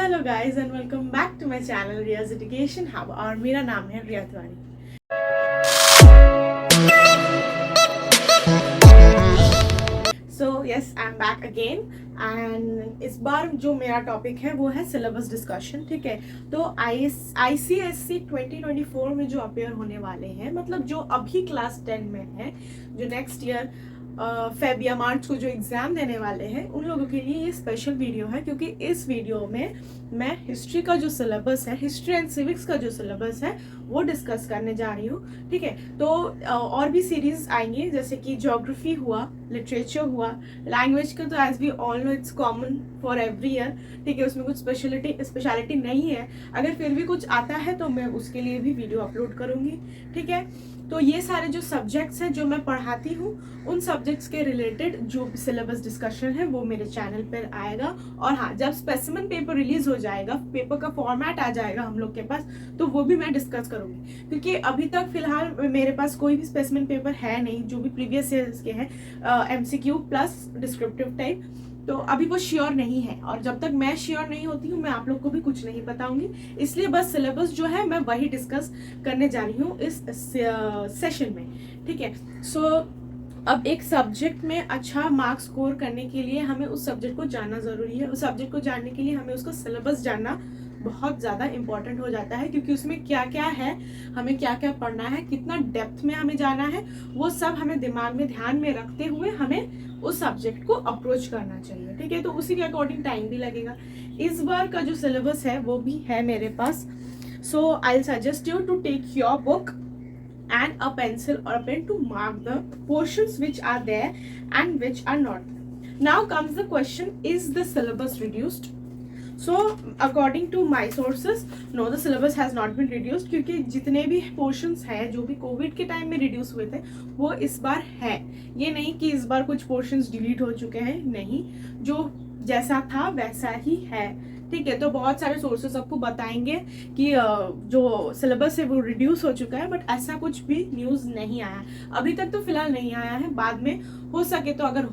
Hello guys and welcome back to my channel Riya's education hub और मेरा नाम है Riya Tiwari. So yes I am back again and इस बार जो मेरा टॉपिक है वो है सिलेबस डिस्कशन। ठीक है, तो ICSE 2024 में जो अपेयर होने वाले हैं, मतलब जो अभी क्लास 10 में है, जो नेक्स्ट ईयर फेब या मार्च को जो एग्ज़ाम देने वाले हैं, उन लोगों के लिए ये स्पेशल वीडियो है क्योंकि इस वीडियो में मैं हिस्ट्री का जो सिलेबस है, हिस्ट्री एंड सिविक्स का जो सिलेबस है वो डिस्कस करने जा रही हूँ। ठीक है, तो और भी सीरीज आएंगी जैसे कि ज्योग्राफी हुआ, लिटरेचर हुआ, लैंग्वेज का तो as we all know it's common for every year. ठीक है, उसमें कुछ स्पेशलिटी नहीं है, अगर फिर भी कुछ आता है तो मैं उसके लिए भी वीडियो अपलोड करूँगी। ठीक है, तो ये सारे जो सब्जेक्ट्स हैं जो मैं पढ़ाती हूँ, उन सब्जेक्ट्स के रिलेटेड जो सिलेबस डिस्कशन है वो मेरे चैनल पर आएगा। और हाँ, जब स्पेसिमेन पेपर रिलीज हो जाएगा, पेपर का फॉर्मेट आ जाएगा हम लोग के पास, तो वो भी मैं डिस्कस करूँगी क्योंकि अभी तक फिलहाल मेरे पास कोई भी स्पेसिमेन पेपर है नहीं जो भी प्रीवियस ईयर्स के हैं, MCQ प्लस डिस्क्रिप्टिव टाइप, तो अभी वो श्योर नहीं है। और जब तक मैं श्योर नहीं होती हूँ मैं आप लोग को भी कुछ नहीं बताऊंगी, इसलिए बस सिलेबस जो है मैं वही डिस्कस करने जा रही हूँ इस सेशन में। ठीक है, सो अब एक सब्जेक्ट में अच्छा मार्क्स स्कोर करने के लिए हमें उस सब्जेक्ट को जानना ज़रूरी है। उस सब्जेक्ट को जानने के लिए हमें उसका सिलेबस जानना बहुत ज़्यादा इंपॉर्टेंट हो जाता है क्योंकि उसमें क्या क्या है, हमें क्या क्या पढ़ना है, कितना डेप्थ में हमें जाना है, वो सब हमें दिमाग में ध्यान में रखते हुए हमें उस सब्जेक्ट को अप्रोच करना चाहिए। ठीक है, तो उसी के अकॉर्डिंग टाइम भी लगेगा। इस बार का जो सिलेबस है वो भी है मेरे पास, so I suggest you to take your book and a pencil or a pen to mark the portions which are there and which are not. Now comes the question, is the syllabus reduced? So according to my sources, no, the syllabus has not been reduced क्योंकि जितने भी portions हैं जो भी Covid के time में reduce हुए थे वो इस बार है। ये नहीं कि इस बार कुछ portions डिलीट हो चुके हैं, नहीं, जो जैसा था वैसा ही है। ठीक है, तो बहुत सारे सोर्सेस आपको बताएंगे कि जो सिलेबस है वो रिड्यूस हो चुका है, बट ऐसा कुछ भी न्यूज़ नहीं आया अभी तक, तो फिलहाल नहीं आया है। बाद में हो सके तो अगर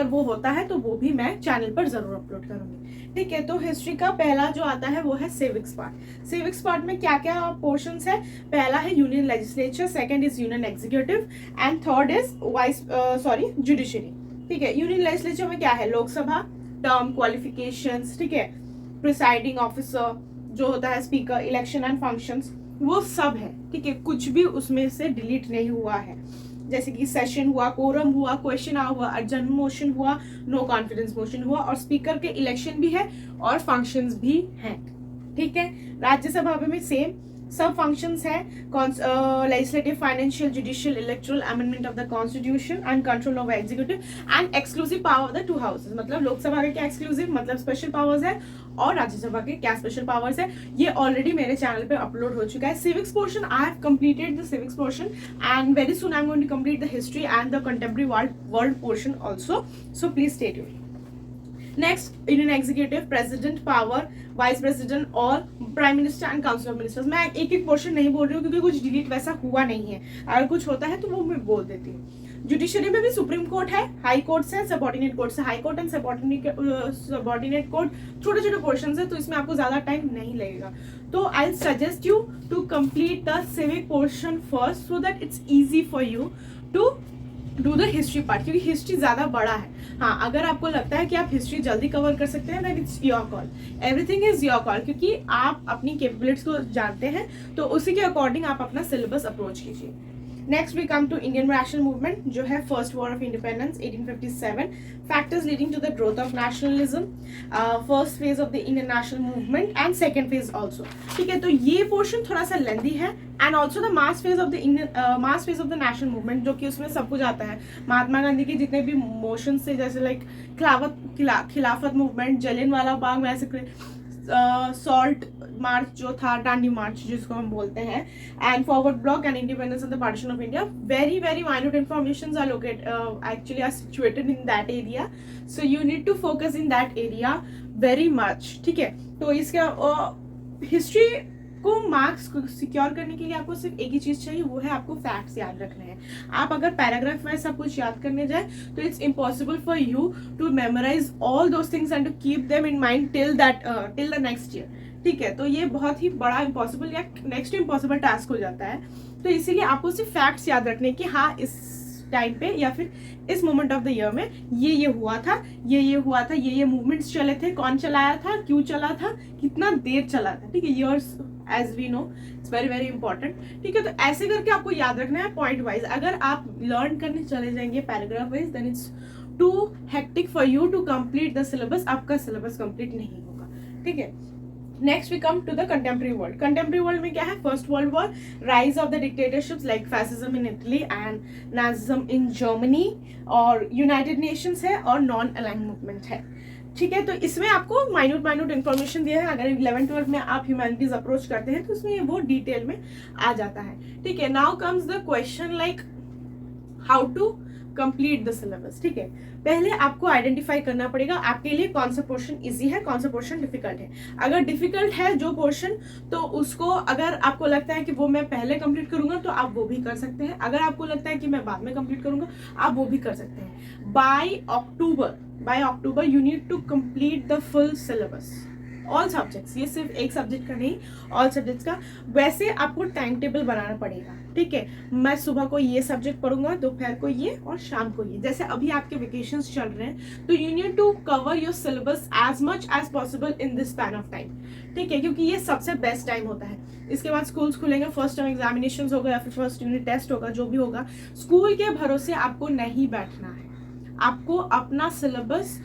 वो होता है तो वो भी मैं चैनल पर ज़रूर अपलोड करूँगी। ठीक है, तो हिस्ट्री का पहला जो आता है वो है सिविक्स पार्ट। सिविक्स पार्ट में क्या क्या पोर्शंस है? पहला है union legislature, second is union executive and third is judiciary. ठीक है, यूनियन लेजिस्लेचर में क्या है? लोकसभा, टर्म, क्वालिफिकेशंस, ठीक है, प्रिसाइडिंग ऑफिसर जो होता है, स्पीकर, इलेक्शन एंड फंक्शंस, वो सब है। ठीक है, कुछ भी उसमें से डिलीट नहीं हुआ है, जैसे कि सेशन हुआ, कोरम हुआ, क्वेश्चन हुआ, अर्जेंट मोशन हुआ, नो कॉन्फिडेंस मोशन हुआ, और स्पीकर के इलेक्शन भी है और फंक्शंस भी हैं। ठीक है, राज्यसभा में सेम सब फंक्शंस है, legislative, financial, judicial, electoral, amendment of the constitution and control of executive and exclusive power of the two houses. मतलब लोकसभा के क्या एक्सक्लूसिव मतलब स्पेशल पावर्स है और राज्यसभा के क्या स्पेशल पावर्स है, ये ऑलरेडी मेरे चैनल पे अपलोड हो चुका है। Civics portion, I have completed the civics portion and very soon I am going to complete the history and the contemporary world portion also, so please stay tuned. Next, union executive, president power, vice president और prime minister and council of ministers. मैं एक एक portion नहीं बोल रही हूँ क्योंकि कुछ डिलीट वैसा हुआ नहीं है, अगर कुछ होता है तो वो मैं बोल देती हूँ। जुडिशरी में भी सुप्रीम कोर्ट है, हाई कोर्ट्स है, सबऑर्डिनेट कोर्ट्स है। High court and subordinate court छोटे छोटे पोर्शन है, तो इसमें आपको ज्यादा टाइम नहीं लगेगा। तो I suggest you to complete the civic portion first so that it's easy for you to do the history part, क्योंकि हिस्ट्री ज्यादा बड़ा है। हाँ, अगर आपको लगता है कि आप हिस्ट्री जल्दी कवर कर सकते हैं, that it's your call, everything is your call, क्योंकि आप अपनी कैपेबिलिटीज को जानते हैं, तो उसी के अकॉर्डिंग आप अपना सिलेबस अप्रोच कीजिए। Next we come to Indian national movement, जो है first war of independence 1857, factors leading to the growth of nationalism, first phase of the Indian national movement and second phase also. ठीक है, तो ये portion थोड़ा सा lengthy है and also the mass phase of the national movement, जो कि उसमें सब कुछ आता है। महात्मा गांधी के जितने भी मोशन से, जैसे like Khilafat movement, Jallianwala Bagh massacre, salt march जो था, डांडी मार्च जिसको हम बोलते हैं, and forward bloc and independence and the partition of India, very very minute informations are actually are situated in that area, so you need to focus in that area very much. ठीक है, तो इसका history आपको marks secure करने के लिए आपको सिर्फ एक ही चीज चाहिए, वो है आपको फैक्ट्स याद रखने हैं। आप अगर पैराग्राफ में सब कुछ याद करने जाए तो it's impossible for you to memorise all those things and to keep them in mind till the next year. ठीक है, तो ये बहुत ही बड़ा इम्पॉसिबल या नेक्स्ट इम्पॉसिबल टास्क हो जाता है। तो इसीलिए आपको सिर्फ फैक्ट्स याद रखने कि हाँ इस टाइम पे या फिर इस मोमेंट ऑफ द ईयर में ये हुआ था, ये हुआ था, ये मूवमेंट्स चले थे, कौन चलाया था, क्यों चला था, कितना देर चला था। ठीक है, years as we know it's very very important. ठीक है, तो ऐसे करके आपको याद रखना है पॉइंट वाइज। अगर आप लर्न करने चले जाएंगे paragraph wise then it's too hectic for you to complete the syllabus, आपका सिलेबस कंप्लीट नहीं होगा। ठीक है, next we come to the contemporary world. Contemporary world में क्या है, first world war, rise of the dictatorships like fascism in Italy and Nazism in Germany, और United Nations है और नॉन अलाइंड मूवमेंट है। ठीक है, तो इसमें आपको माइन्यूट इन्फॉर्मेशन दिया है। अगर 11-12 में आप ह्यूमैनिटीज अप्रोच करते हैं तो उसमें वो डिटेल में आ जाता है। ठीक है, now comes the question like how to complete the syllabus. ठीक है, पहले आपको आइडेंटिफाई करना पड़ेगा आपके लिए कौन सा पोर्शन इजी है, कौन सा पोर्शन डिफिकल्ट है। अगर डिफिकल्ट है जो पोर्शन, तो उसको अगर आपको लगता है कि वो मैं पहले कंप्लीट करूंगा तो आप वो भी कर सकते हैं। अगर आपको लगता है कि मैं बाद में कंप्लीट करूंगा, आप वो भी कर सकते हैं। By October you need to complete the full syllabus, all subjects, ये सिर्फ एक सब्जेक्ट का नहीं, ऑल सब्जेक्ट्स का। वैसे आपको टाइम टेबल बनाना पड़ेगा। ठीक है, मैं सुबह को ये सब्जेक्ट पढ़ूंगा, दोपहर को ये और शाम को ये। जैसे अभी आपके वेकेशंस चल रहे हैं तो you need to cover your syllabus as much as possible in this span of time. ठीक है, क्योंकि ये सबसे बेस्ट टाइम होता है। इसके बाद स्कूल्स खुलेंगे, फर्स्ट टर्म एग्जामिनेशंस होगा या फिर फर्स्ट यूनिट टेस्ट होगा, जो भी होगा। स्कूल के भरोसे आपको नहीं बैठना है, आपको अपना सिलेबस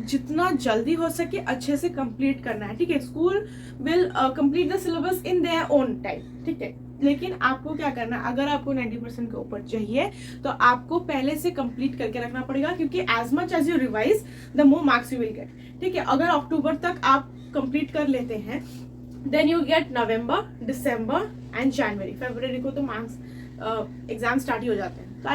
जितना जल्दी हो सके अच्छे से कंप्लीट करना है। ठीक है, school will complete the syllabus in their own time. ठीक है, लेकिन आपको क्या करना है, अगर आपको 90% के ऊपर चाहिए तो आपको पहले से कंप्लीट करके रखना पड़ेगा, क्योंकि as much as you revise the more marks you will get. ठीक है, अगर अक्टूबर तक आप कंप्लीट कर लेते हैं then you get November, December and January. फरवरी को तो मार्क्स एग्जाम स्टार्ट ही हो जाते हैं, तो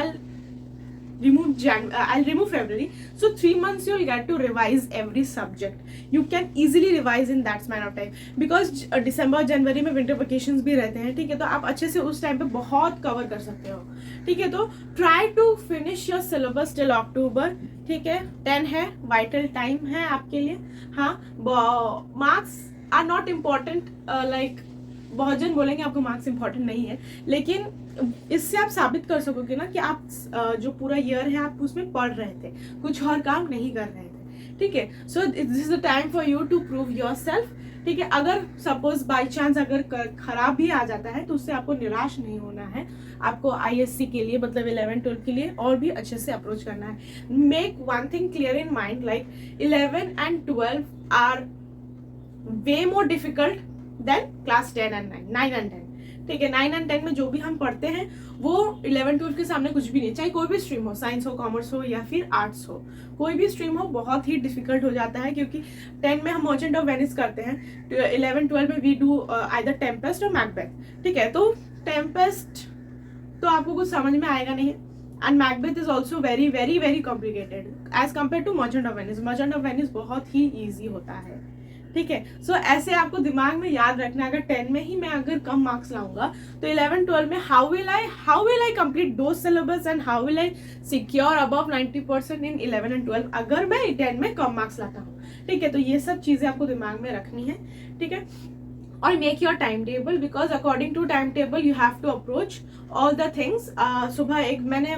I'll remove February. So 3 months you'll get to revise every subject. You can easily revise in that span of time because December जनवरी में winter vacations भी रहते हैं। ठीक है, तो आप अच्छे से उस टाइम पे बहुत कवर कर सकते हो। ठीक है, तो try to finish your syllabus till October। ठीक है, 10 है, vital time है आपके लिए। हाँ, marks are not important like बहुत जन बोलेंगे आपको मार्क्स इंपॉर्टेंट नहीं है, लेकिन इससे आप साबित कर सकोगे ना कि आप जो पूरा ईयर है आप उसमें पढ़ रहे थे, कुछ और काम नहीं कर रहे थे। ठीक है, so this is the time for you to prove yourself. ठीक है, अगर सपोज बाय चांस अगर खराब भी आ जाता है तो उससे आपको निराश नहीं होना है। आपको आईएससी के लिए मतलब 11-12 के लिए और भी अच्छे से अप्रोच करना है। Make one thing clear in mind, like 11 and 12 are way more difficult than class 10 and 9 and 10। ठीक है, 9 and 10 में जो भी हम पढ़ते हैं वो 11-12 के सामने कुछ भी नहीं। चाहे कोई भी स्ट्रीम हो, साइंस हो, कॉमर्स हो या फिर आर्ट्स हो, कोई भी स्ट्रीम हो, बहुत ही डिफिकल्ट हो जाता है। क्योंकि 10 में हम मर्चेंट ऑफ वेनिस करते हैं, 11-12 में वी डू आइदर टेम्पेस्ट और मैकबेथ। ठीक है, तो टेम्पेस्ट तो आपको कुछ समझ में आएगा नहीं, and Macbeth is also very very very complicated as compare to Merchant of Venice. Merchant of Venice बहुत ही ईजी होता है। ठीक है, सो ऐसे आपको दिमाग में याद रखना, अगर 10 में ही मैं अगर कम मार्क्स लाऊंगा तो 11-12 में हाउ विल आई कंप्लीट दो syllabus and how will I secure above 90% in 11 and 12 अगर मैं 10 में कम मार्क्स लाता हूँ। ठीक है, तो ये सब चीजें आपको दिमाग में रखनी है। ठीक है, और make your time table because according to time table you have to approach all the things. सुबह एक मैंने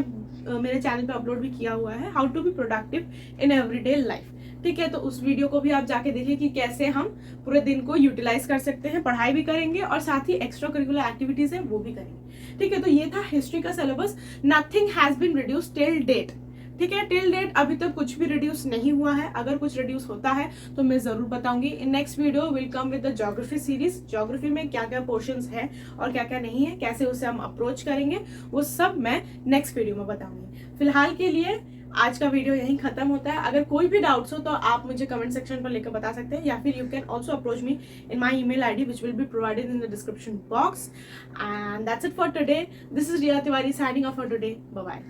मेरे चैनल पे अपलोड भी किया हुआ है, how to be productive in everyday life. ठीक है, तो उस वीडियो को भी आप जाके देखिए कि कैसे हम पूरे दिन को यूटिलाइज कर सकते हैं, पढ़ाई भी करेंगे और साथ ही एक्स्ट्रा करिकुलर एक्टिविटीज है वो भी करेंगे। ठीक है, तो ये था हिस्ट्री का syllabus. Nothing has been reduce till date. ठीक है, टिल डेट अभी तक कुछ भी रिड्यूस नहीं हुआ है। अगर कुछ रिड्यूस होता है तो मैं जरूर बताऊंगी। In next video will come with the geography series. Geography में क्या क्या पोर्शंस है और क्या क्या नहीं है, कैसे उसे हम अप्रोच करेंगे, वो सब मैं नेक्स्ट वीडियो में बताऊंगी। फिलहाल के लिए आज का वीडियो यहीं खत्म होता है। अगर कोई भी डाउट्स हो तो आप मुझे कमेंट सेक्शन पर लेकर बता सकते हैं, या फिर you can also approach me in my email ID which will be provided in the description box. And that's it for today. This is Riya Tiwari signing off for today. Bye bye.